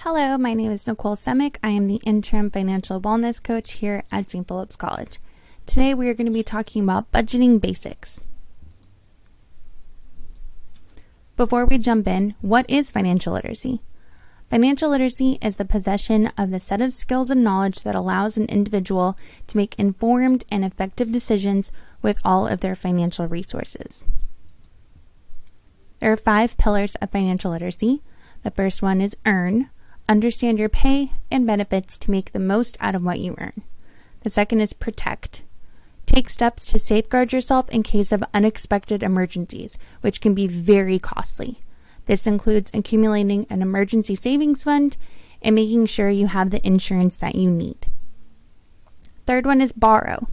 Hello, my name is Nicole Semick. I am the Interim Financial Wellness Coach here at St. Philip's College. Today we are going to be talking about budgeting basics. Before we jump in, what is financial literacy? Financial literacy is the possession of the set of skills and knowledge that allows an individual to make informed and effective decisions with all of their financial resources. There are 5 pillars of financial literacy. The first one is earn. Understand your pay and benefits to make the most out of what you earn. The second is protect. Take steps to safeguard yourself in case of unexpected emergencies, which can be very costly. This includes accumulating an emergency savings fund and making sure you have the insurance that you need. Third one is borrow.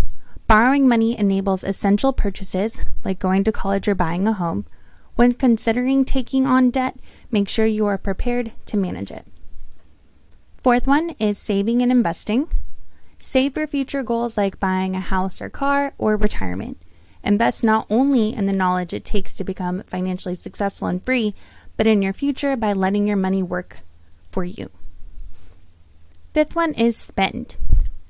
Borrowing money enables essential purchases like going to college or buying a home. When considering taking on debt, make sure you are prepared to manage it. Fourth one is saving and investing. Save for future goals like buying a house or car or retirement. Invest not only in the knowledge it takes to become financially successful and free, but in your future by letting your money work for you. Fifth one is spend.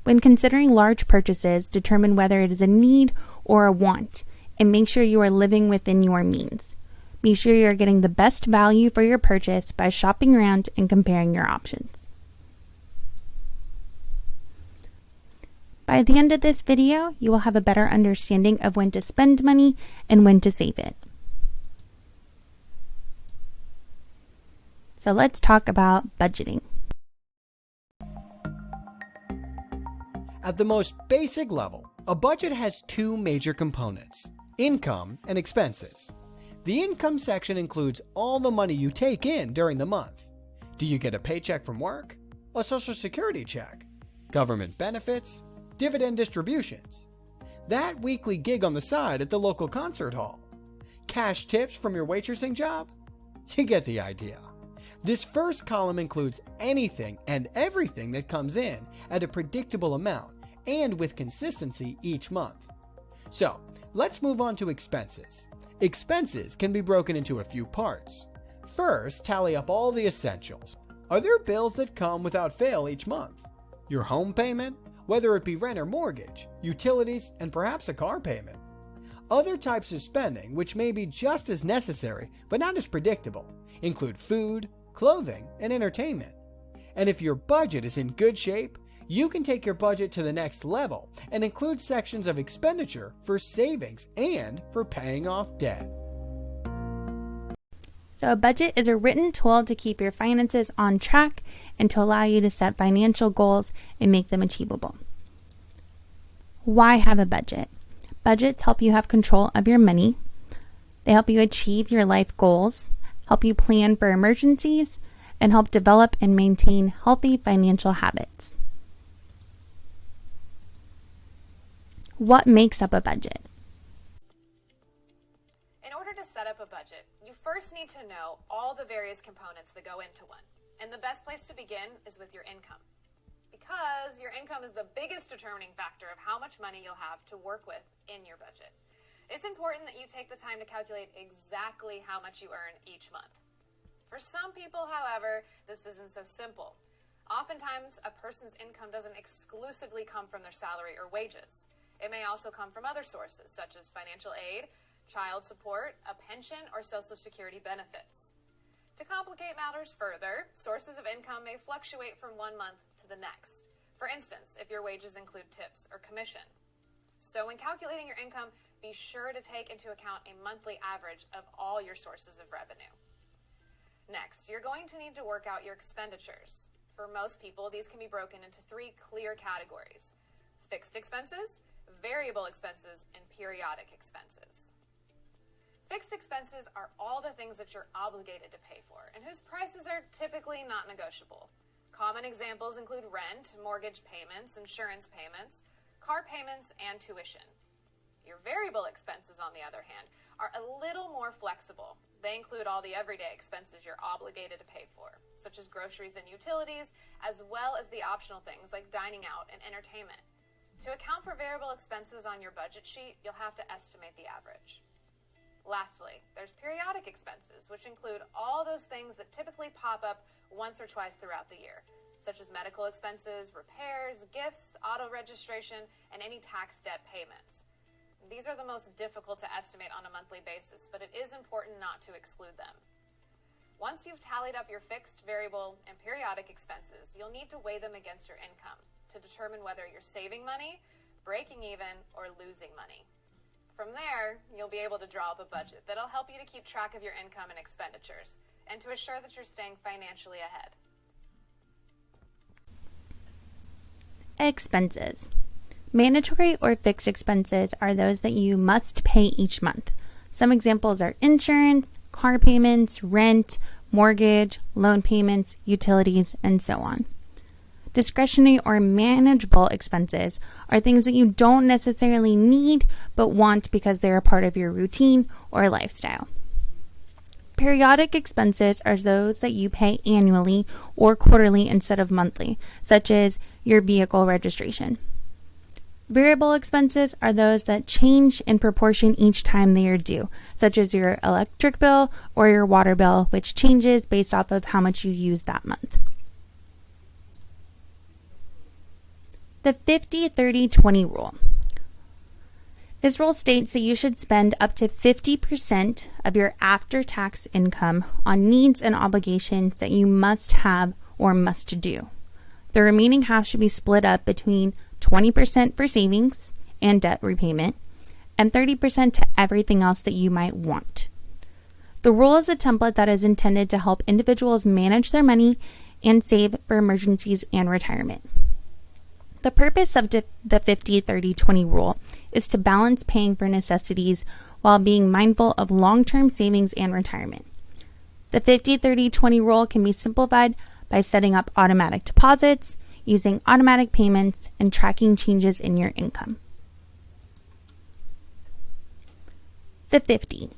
When considering large purchases, determine whether it is a need or a want, and make sure you are living within your means. Be sure you are getting the best value for your purchase by shopping around and comparing your options. By the end of this video, you will have a better understanding of when to spend money and when to save it. So let's talk about budgeting. At the most basic level, a budget has 2 major components: income and expenses. The income section includes all the money you take in during the month. Do you get a paycheck from work? A social security check? Government benefits? Dividend distributions? That weekly gig on the side at the local concert hall? Cash tips from your waitressing job? You get the idea. This first column includes anything and everything that comes in at a predictable amount and with consistency each month. So, let's move on to expenses. Expenses can be broken into a few parts. First, tally up all the essentials. Are there bills that come without fail each month? Your home payment, whether it be rent or mortgage, utilities, and perhaps a car payment. Other types of spending, which may be just as necessary but not as predictable, include food, clothing, and entertainment. And if your budget is in good shape, you can take your budget to the next level and include sections of expenditure for savings and for paying off debt. So a budget is a written tool to keep your finances on track and to allow you to set financial goals and make them achievable. Why have a budget? Budgets help you have control of your money. They help you achieve your life goals, help you plan for emergencies, and help develop and maintain healthy financial habits. What makes up a budget? In order to set up a budget, you first need to know all the various components that go into one. And the best place to begin is with your income, because your income is the biggest determining factor of how much money you'll have to work with in your budget. It's important that you take the time to calculate exactly how much you earn each month. For some people, however, this isn't so simple. Oftentimes, a person's income doesn't exclusively come from their salary or wages. It may also come from other sources, such as financial aid, child support, a pension, or Social Security benefits. To complicate matters further, sources of income may fluctuate from one month to the next. For instance, if your wages include tips or commission. So when calculating your income, be sure to take into account a monthly average of all your sources of revenue. Next, you're going to need to work out your expenditures. For most people, these can be broken into 3 clear categories: fixed expenses, variable expenses, and periodic expenses. Fixed expenses are all the things that you're obligated to pay for and whose prices are typically not negotiable. Common examples include rent, mortgage payments, insurance payments, car payments, and tuition. Your variable expenses, on the other hand, are a little more flexible. They include all the everyday expenses you're obligated to pay for, such as groceries and utilities, as well as the optional things like dining out and entertainment. To account for variable expenses on your budget sheet, you'll have to estimate the average. Lastly, there's periodic expenses, which include all those things that typically pop up once or twice throughout the year, such as medical expenses, repairs, gifts, auto registration, and any tax debt payments. These are the most difficult to estimate on a monthly basis, but it is important not to exclude them. Once you've tallied up your fixed, variable, and periodic expenses, you'll need to weigh them against your income to determine whether you're saving money, breaking even, or losing money. From there, you'll be able to draw up a budget that'll help you to keep track of your income and expenditures and to assure that you're staying financially ahead. Expenses. Mandatory or fixed expenses are those that you must pay each month. Some examples are insurance, car payments, rent, mortgage, loan payments, utilities, and so on. Discretionary or manageable expenses are things that you don't necessarily need but want because they're a part of your routine or lifestyle. Periodic expenses are those that you pay annually or quarterly instead of monthly, such as your vehicle registration. Variable expenses are those that change in proportion each time they are due, such as your electric bill or your water bill, which changes based off of how much you use that month. The 50-30-20 rule. This rule states that you should spend up to 50% of your after-tax income on needs and obligations that you must have or must do. The remaining half should be split up between 20% for savings and debt repayment, and 30% to everything else that you might want. The rule is a template that is intended to help individuals manage their money and save for emergencies and retirement. The purpose of the 50-30-20 rule is to balance paying for necessities while being mindful of long-term savings and retirement. The 50-30-20 rule can be simplified by setting up automatic deposits, using automatic payments, and tracking changes in your income. The 50.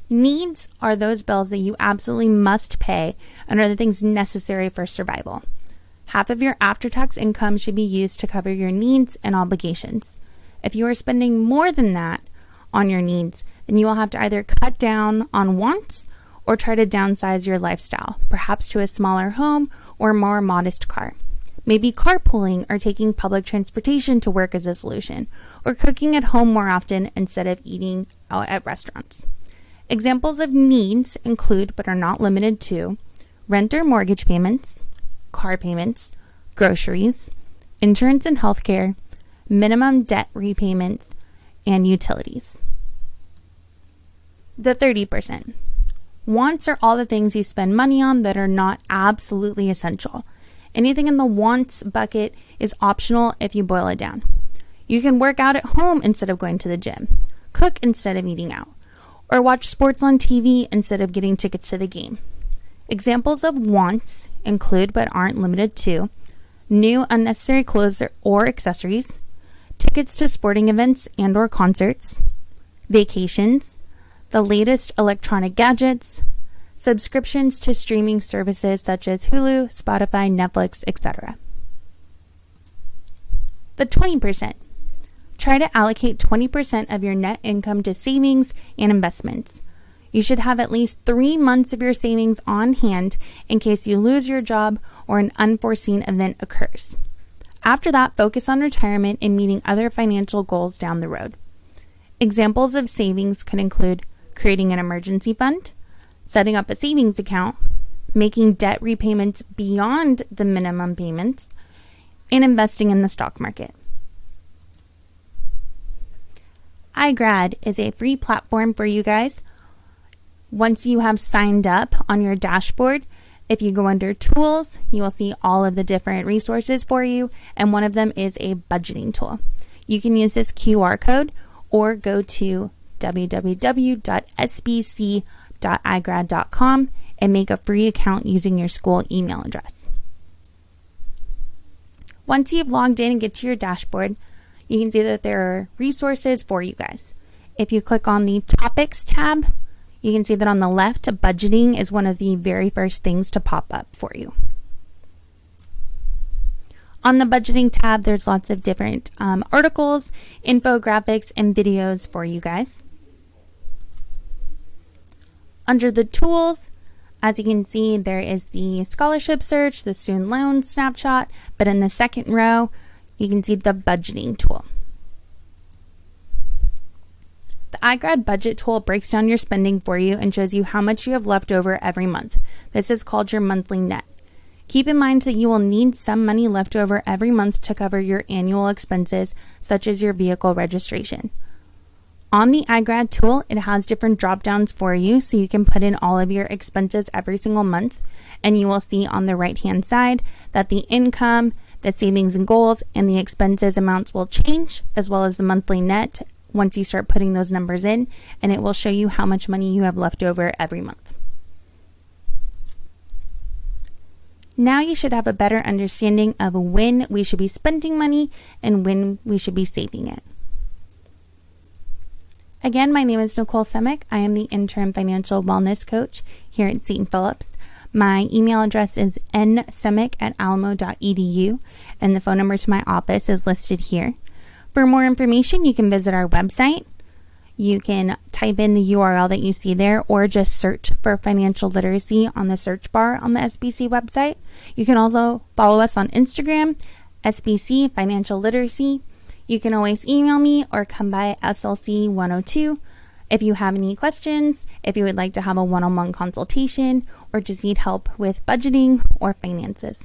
Needs are those bills that you absolutely must pay and are the things necessary for survival. Half of your after-tax income should be used to cover your needs and obligations. If you are spending more than that on your needs, then you will have to either cut down on wants or try to downsize your lifestyle, perhaps to a smaller home or more modest car. Maybe carpooling or taking public transportation to work is a solution, or cooking at home more often instead of eating out at restaurants. Examples of needs include, but are not limited to, rent or mortgage payments, car payments, groceries, insurance and healthcare, minimum debt repayments, and utilities. The 30%. Wants are all the things you spend money on that are not absolutely essential. Anything in the wants bucket is optional if you boil it down. You can work out at home instead of going to the gym, cook instead of eating out, or watch sports on TV instead of getting tickets to the game. Examples of wants include, but aren't limited to, new unnecessary clothes or accessories, tickets to sporting events and or concerts, vacations, the latest electronic gadgets, subscriptions to streaming services such as Hulu, Spotify, Netflix, etc. The 20%. Try to allocate 20% of your net income to savings and investments. You should have at least 3 months of your savings on hand in case you lose your job or an unforeseen event occurs. After that, focus on retirement and meeting other financial goals down the road. Examples of savings could include creating an emergency fund, setting up a savings account, making debt repayments beyond the minimum payments, and investing in the stock market. iGrad is a free platform for you guys. Once you have signed up on your dashboard, if you go under Tools, you will see all of the different resources for you, and one of them is a budgeting tool. You can use this QR code or go to www.spc.igrad.com and make a free account using your school email address. Once you've logged in and get to your dashboard, you can see that there are resources for you guys. If you click on the Topics tab, you can see that on the left, budgeting is one of the very first things to pop up for you. On the budgeting tab, there's lots of different articles, infographics, and videos for you guys. Under the tools, as you can see, there is the scholarship search, the student loan snapshot, but in the second row, you can see the budgeting tool. The iGrad budget tool breaks down your spending for you and shows you how much you have left over every month. This is called your monthly net. Keep in mind that you will need some money left over every month to cover your annual expenses, such as your vehicle registration. On the iGrad tool, it has different drop downs for you, so you can put in all of your expenses every single month, and you will see on the right hand side that the income, the savings and goals, and the expenses amounts will change, as well as the monthly net once you start putting those numbers in, and it will show you how much money you have left over every month. Now you should have a better understanding of when we should be spending money and when we should be saving it. Again, my name is Nicole Semick. I am the Interim Financial Wellness Coach here at St. Philip's. My email address is nsemick@alamo.edu, and the phone number to my office is listed here. For more information, you can visit our website. You can type in the URL that you see there, or just search for financial literacy on the search bar on the SPC website. You can also follow us on Instagram, SPC Financial Literacy. You can always email me or come by SLC 102 if you have any questions, if you would like to have a one-on-one consultation, or just need help with budgeting or finances.